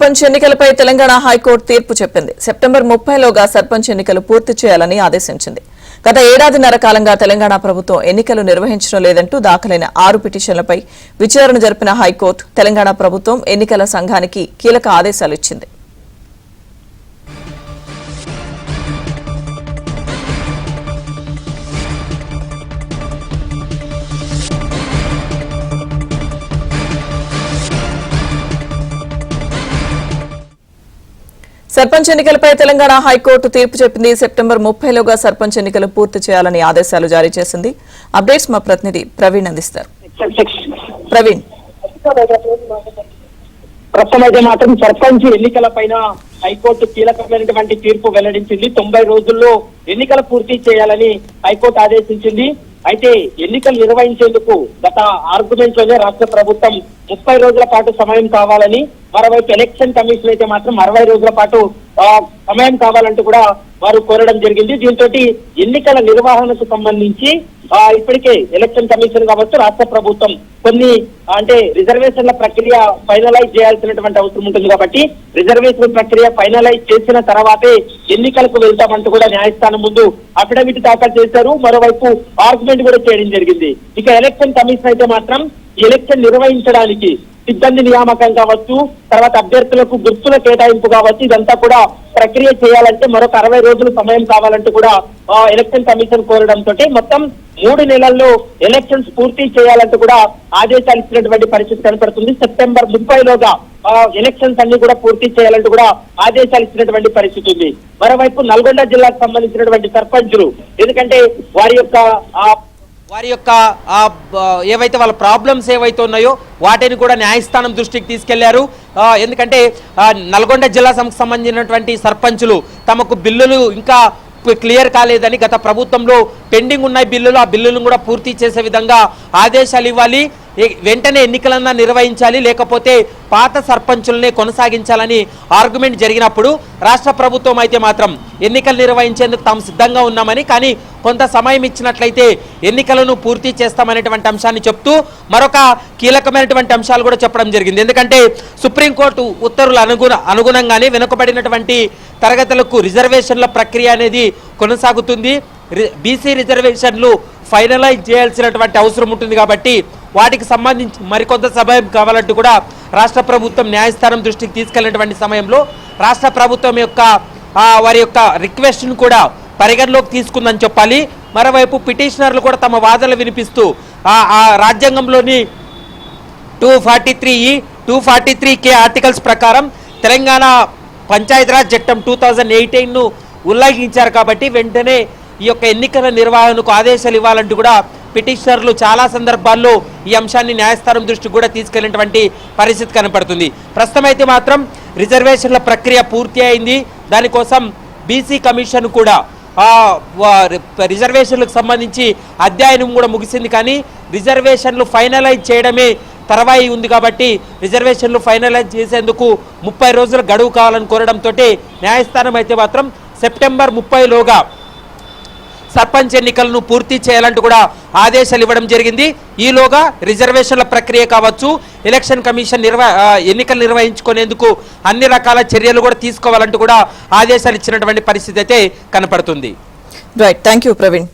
సర్పంచ్ ఎన్నికలపై తెలంగాణ హైకోర్టు తీర్పు చెప్పింది. సెప్టెంబర్ 30లోగా సర్పంచ్ ఎన్నికలు పూర్తి చేయాలని ఆదేశించింది. గత ఏడాదిన్నర కాలంగా తెలంగాణ ప్రభుత్వం ఎన్నికలు నిర్వహించడం లేదంటూ దాఖలైన 6 పిటిషన్లపై విచారణ జరిపిన హైకోర్టు తెలంగాణ ప్రభుత్వం ఎన్నికల సంఘానికి కీలక ఆదేశాలు ఇచ్చింది. సర్పంచ్ ఎన్నికలపై తెలంగాణ హైకోర్టు తీర్పు చెప్పింది. సెప్టెంబర్ 30లోగా సర్పంచ్ ఎన్నికలు పూర్తి చేయాలని ఆదేశాలు జారీ చేసింది. అప్డేట్స్ మా ప్రతినిధి ప్రవీణ్ అందిస్తారు. ప్రవీణ్, ప్రస్తుతం మాత్రం సర్పంచ్ ఎన్నికలపైన హైకోర్టు కీలకమైనటువంటి తీర్పు వెల్లడించింది. 90 రోజుల్లో ఎన్నికలు పూర్తి చేయాలని హైకోర్టు ఆదేశించింది. అయితే ఎన్నికలు నిర్వహించేందుకు గత ఆర్గ్యుమెంట్ లోనే రాష్ట్ర ప్రభుత్వం 30 రోజుల పాటు సమయం కావాలని, మరోవైపు ఎలక్షన్ కమిషన్ అయితే మాత్రం 60 రోజుల పాటు సమయం కావాలంటూ కూడా వారు కోరడం జరిగింది. దీంతో ఎన్నికల నిర్వహణకు సంబంధించి ఇప్పటికే ఎలక్షన్ కమిషన్ కావచ్చు, రాష్ట్ర ప్రభుత్వం కొన్ని రిజర్వేషన్ల ప్రక్రియ ఫైనలైజ్ చేయాల్సినటువంటి అవసరం ఉంటుంది. కాబట్టి రిజర్వేషన్ ప్రక్రియ ఫైనలైజ్ చేసిన తర్వాతే ఎన్నికలకు వెళ్తామంటూ కూడా న్యాయస్థానం ముందు అఫిడవిట్ దాఖలు చేశారు. మరోవైపు ఆర్గ్యుమెంట్ కూడా చేయడం జరిగింది. ఇక ఎలక్షన్ కమిషన్ అయితే మాత్రం ఎలక్షన్ నిర్వహించడానికి సిబ్బంది నియామకం కావచ్చు, తర్వాత అభ్యర్థులకు గుర్తుల కేటాయింపు కావచ్చు, ఇదంతా కూడా ప్రక్రియ చేయాలంటే మరొక 60 రోజులు సమయం కావాలంటూ కూడా ఎలక్షన్ కమిషన్ కోరడంతో మొత్తం 3 నెలల్లో ఎలక్షన్స్ పూర్తి చేయాలంటూ కూడా ఆదేశాలు ఇచ్చినటువంటి పరిస్థితి కనపడుతుంది. సెప్టెంబర్ 30లోగా ఎలక్షన్స్ అన్ని కూడా పూర్తి చేయాలంటూ కూడా ఆదేశాలు ఇచ్చినటువంటి పరిస్థితి ఉంది. మరోవైపు నల్గొండ జిల్లాకు సంబంధించినటువంటి సర్పంచులు ఎందుకంటే వారి యొక్క ఏవైతే వాళ్ళ ప్రాబ్లమ్స్ ఏవైతే ఉన్నాయో వాటిని కూడా న్యాయస్థానం దృష్టికి తీసుకెళ్లారు. ఎందుకంటే నల్గొండ జిల్లాకు సంబంధించినటువంటి సర్పంచులు తమకు బిల్లులు ఇంకా క్లియర్ కాలేదని, గత ప్రభుత్వంలో పెండింగ్ ఉన్న బిల్లులు ఆ బిల్లులను కూడా పూర్తి చేసే విధంగా ఆదేశాలు ఇవ్వాలి, వెంటనే ఎన్నికలన్నా నిర్వహించాలి, లేకపోతే పాత సర్పంచులనే కొనసాగించాలని ఆర్గ్యుమెంట్ జరిగినప్పుడు రాష్ట్ర ప్రభుత్వం అయితే మాత్రం ఎన్నికలు నిర్వహించేందుకు తాము సిద్ధంగా ఉన్నామని, కానీ కొంత సమయం ఇచ్చినట్లయితే ఎన్నికలను పూర్తి చేస్తామనేటువంటి అంశాన్ని చెప్తూ మరొక కీలకమైనటువంటి అంశాలు కూడా చెప్పడం జరిగింది. ఎందుకంటే సుప్రీంకోర్టు ఉత్తర్వుల అనుగుణంగానే వెనుకబడినటువంటి తరగతులకు రిజర్వేషన్ల ప్రక్రియ అనేది కొనసాగుతుంది. బీసీ రిజర్వేషన్లు ఫైనలైజ్ చేయాల్సినటువంటి అవసరం ఉంటుంది. కాబట్టి వాటికి సంబంధించి మరికొంత సమయం కావాలంటూ కూడా రాష్ట్ర ప్రభుత్వం న్యాయస్థానం దృష్టికి తీసుకెళ్లినటువంటి సమయంలో రాష్ట్ర ప్రభుత్వం యొక్క వారి యొక్క రిక్వెస్ట్ను కూడా పరిగణలోకి తీసుకుందని చెప్పాలి. మరోవైపు పిటిషనర్లు కూడా తమ వాదనలు వినిపిస్తూ రాజ్యాంగంలోని 243E 243K ఆర్టికల్స్ ప్రకారం తెలంగాణ పంచాయతీరాజ్ చట్టం 2018ను ఉల్లంఘించారు. కాబట్టి వెంటనే ఈ యొక్క ఎన్నికల నిర్వహణకు ఆదేశాలు ఇవ్వాలంటూ కూడా పిటిషనర్లు చాలా సందర్భాల్లో ఈ అంశాన్ని న్యాయస్థానం దృష్టికి కూడా తీసుకెళ్లినటువంటి పరిస్థితి కనపడుతుంది. ప్రస్తుతం అయితే మాత్రం రిజర్వేషన్ల ప్రక్రియ పూర్తి అయింది. దానికోసం బీసీ కమిషన్ కూడా రిజర్వేషన్లకు సంబంధించి అధ్యయనం కూడా ముగిసింది. కానీ రిజర్వేషన్లు ఫైనలైజ్ చేయడమే తర్వాయి ఉంది. కాబట్టి రిజర్వేషన్లు ఫైనలైజ్ చేసేందుకు 30 రోజుల గడువు కావాలని కోరడంతో న్యాయస్థానం అయితే మాత్రం సెప్టెంబర్ 30లోగా సర్పంచ్ ఎన్నికలను పూర్తి చేయాలంటూ కూడా ఆదేశాలు ఇవ్వడం జరిగింది. ఈలోగా రిజర్వేషన్ల ప్రక్రియ కావచ్చు, ఎలక్షన్ కమిషన్ ఎన్నికలు నిర్వహించుకునేందుకు అన్ని రకాల చర్యలు కూడా తీసుకోవాలంటూ కూడా ఆదేశాలు ఇచ్చినటువంటి పరిస్థితి అయితే కనపడుతుంది. Right, thank you Praveen.